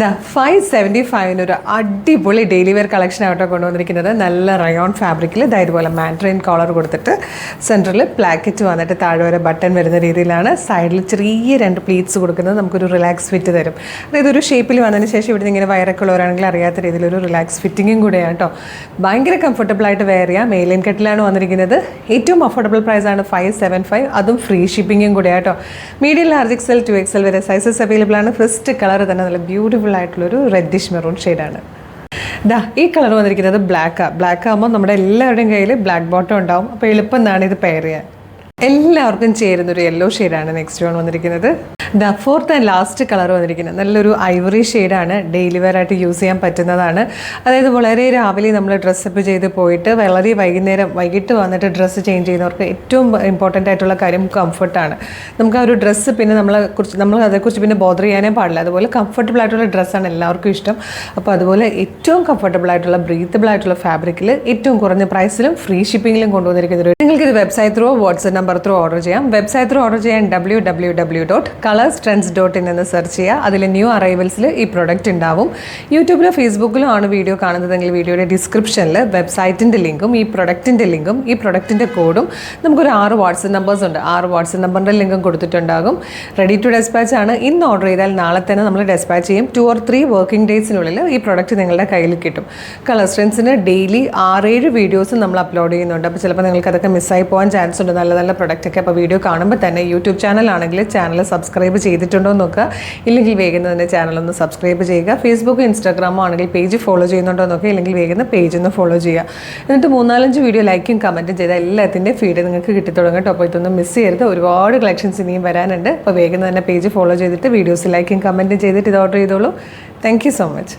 ദാ 575 ഒരു അടിപൊളി ഡെയിലി വെയർ കളക്ഷൻ ആയിട്ടോ കൊണ്ടുവന്നിരിക്കുന്നത്. നല്ല റയോൺ ഫാബ്രിക്കിൽ ഇതുപോലെ മാൻഡ്രിൻ കോളർ കൊടുത്തിട്ട് സെൻറ്ററിൽ പ്ലാക്കറ്റ് വന്നിട്ട് താഴെ വരെ ബട്ടൺ വരുന്ന രീതിയിലാണ്. സൈഡിൽ ചെറിയ 2 പ്ലീറ്റ്സ് കൊടുക്കുന്നത് നമുക്കൊരു റിലാക്സ് ഫിറ്റ് തരും. അതായത് ഒരു ഷേപ്പിൽ വന്നതിന് ശേഷം ഇവിടെ ഇങ്ങനെ വയറൊക്കെ ഉള്ളവരാണെങ്കിൽ അറിയാത്ത രീതിയിലൊരു റിലാക്സ് ഫിറ്റിങ്ങും കൂടെയാണ് കേട്ടോ. ഭയങ്കര കംഫർട്ടബിളായിട്ട് വെയർ ചെയ്യാം. മെയിലിൻ കട്ടിലാണ് വന്നിരിക്കുന്നത്. ഏറ്റവും അഫോർഡബിൾ പ്രൈസാണ് 575, അതും ഫ്രീ ഷിപ്പിങ്ങും കൂടെയാണ് കേട്ടോ. മീഡിയം ലാർജ് XL 2XL വരെ സൈസസ് അവൈലബിൾ ആണ്. ഫസ്റ്റ് കളർ തന്നെ നല്ല ബ്യൂട്ടിഫുൾ ആയിട്ടുള്ളൊരു റെഡിഷ് മെറൂൺ ഷെയ്ഡാണ്. ഈ കളർ വന്നിരിക്കുന്നത് ബ്ലാക്ക് ആകുമ്പോൾ നമ്മുടെ എല്ലാവരുടെയും കയ്യിൽ ബ്ലാക്ക് ബോട്ടം ഉണ്ടാവും. അപ്പോൾ എളുപ്പം എന്നാണ് ഇത് പെയർ ചെയ്യാൻ. എല്ലാവർക്കും ചേരുന്നൊരു യെല്ലോ ഷെയ്ഡാണ് നെക്സ്റ്റ് വൺ വന്നിരിക്കുന്നത്. ഫോർത്ത് ആൻഡ് ലാസ്റ്റ് കളർ വന്നിരിക്കുന്നത് നല്ലൊരു ഐവറി ഷെയ്ഡാണ്. ഡെയിലി വെയർ ആയിട്ട് യൂസ് ചെയ്യാൻ പറ്റുന്നതാണ്. അതായത് വളരെ രാവിലെ നമ്മൾ ഡ്രസ്സപ്പ് ചെയ്ത് പോയിട്ട് വളരെ വൈകിട്ട് വന്നിട്ട് ഡ്രസ്സ് ചേഞ്ച് ചെയ്യുന്നവർക്ക് ഏറ്റവും ഇമ്പോർട്ടൻ്റ് ആയിട്ടുള്ള കാര്യം കംഫർട്ടാണ്. നമുക്ക് ആ ഒരു ഡ്രസ്സ് പിന്നെ നമ്മൾ അതേക്കുറിച്ച് പിന്നെ ബോദർ ചെയ്യാനേ പാടില്ല. അതുപോലെ കംഫർട്ടബിൾ ആയിട്ടുള്ള ഡ്രസ്സാണ് എല്ലാവർക്കും ഇഷ്ടം. അപ്പോൾ അതുപോലെ ഏറ്റവും കംഫർട്ടബിൾ ആയിട്ടുള്ള ബ്രീത്തബിൾ ആയിട്ടുള്ള ഫാബ്രിക്കിൽ ഏറ്റവും കുറഞ്ഞ പ്രൈസിലും ഫ്രീ ഷിപ്പിങ്ങിലും കൊണ്ടുവന്നിരിക്കുന്നത്. നിങ്ങൾക്കിത് website through WhatsApp number through order ചെയ്യാം. വെബ്സൈറ്റ് ത്രൂ ഓർഡർ ചെയ്യാൻ www.colorstrends.in എന്ന് സെർച്ച് ചെയ്യുക. അതിൽ ന്യൂ അറൈവൽസിൽ ഈ പ്രൊഡക്റ്റ് ഉണ്ടാവും. യൂട്യൂബിലോ ഫേസ്ബുക്കിലോ ആണ് വീഡിയോ കാണുന്നതെങ്കിൽ വീഡിയോയുടെ ഡിസ്ക്രിപ്ഷനിൽ വെബ്സൈറ്റിൻ്റെ ലിങ്കും ഈ പ്രൊഡക്റ്റിൻ്റെ ലിങ്കും ഈ പ്രൊഡക്റ്റിൻ്റെ കോഡും നമുക്കൊരു 6 വാട്സ്ആപ്പ് നമ്പേഴ്സ് ഉണ്ട്. 6 വാട്സ്ആപ്പ് നമ്പറിൻ്റെ ലിങ്കും കൊടുത്തിട്ടുണ്ടാകും. റെഡി ടു ഡെസ്പാച്ച് ആണ്. ഇന്ന് ഓർഡർ ചെയ്താൽ നാളെ തന്നെ നമ്മൾ ഡെസ്പാച്ച് ചെയ്യും. 2 or 3 വർക്കിംഗ് ഡേയ്സിനുള്ളിൽ ഈ പ്രൊഡക്റ്റ് നിങ്ങളുടെ കയ്യിൽ കിട്ടും. കളർ സ്ട്രെൻസിന് ഡെയിലി 6-7 വീഡിയോസ് നമ്മൾ അപ്ലോഡ് ചെയ്യുന്നുണ്ട്. അപ്പോൾ ചിലപ്പോൾ നിങ്ങൾക്ക് അതൊക്കെ മിസ്സായി പോകാൻ ചാൻസ് ഉണ്ട്. നല്ല നല്ല പ്രൊഡക്റ്റൊക്കെ. അപ്പോൾ വീഡിയോ കാണുമ്പോൾ തന്നെ യൂട്യൂബ് ചാനലാണെങ്കിൽ ചാനൽ സബ്സ്ക്രൈബ് ചെയ്തിട്ടുണ്ടോ എന്ന് നോക്കുക. ഇല്ലെങ്കിൽ വേഗം തന്നെ ചാനലൊന്ന് സബ്സ്ക്രൈബ് ചെയ്യുക. ഫേസ്ബുക്ക് ഇൻസ്റ്റാഗ്രാമോ ആണെങ്കിൽ പേജ് ഫോളോ ചെയ്യുന്നുണ്ടോ എന്ന് നോക്കുക. ഇല്ലെങ്കിൽ വേഗം പേജ് ഒന്ന് ഫോളോ ചെയ്യുക. എന്നിട്ട് 3-4 വീഡിയോ ലൈക്കും കമൻറ്റും ചെയ്താൽ എല്ലാത്തിൻ്റെ ഫീഡ് നിങ്ങൾക്ക് കിട്ടി തുടങ്ങും കേട്ടോ. അപ്പോൾ ഇതൊന്നും മിസ് ചെയ്യരുത്. ഒരുപാട് കളക്ഷൻസ് ഇനിയും വരാനുണ്ട്. അപ്പോൾ വേഗം തന്നെ പേജ് ഫോളോ ചെയ്തിട്ട് വീഡിയോസ് ലൈക്കും കമൻറ്റും ചെയ്തിട്ട് ഇത് ഓർഡർ ചെയ്തോളൂ. Thank you so much.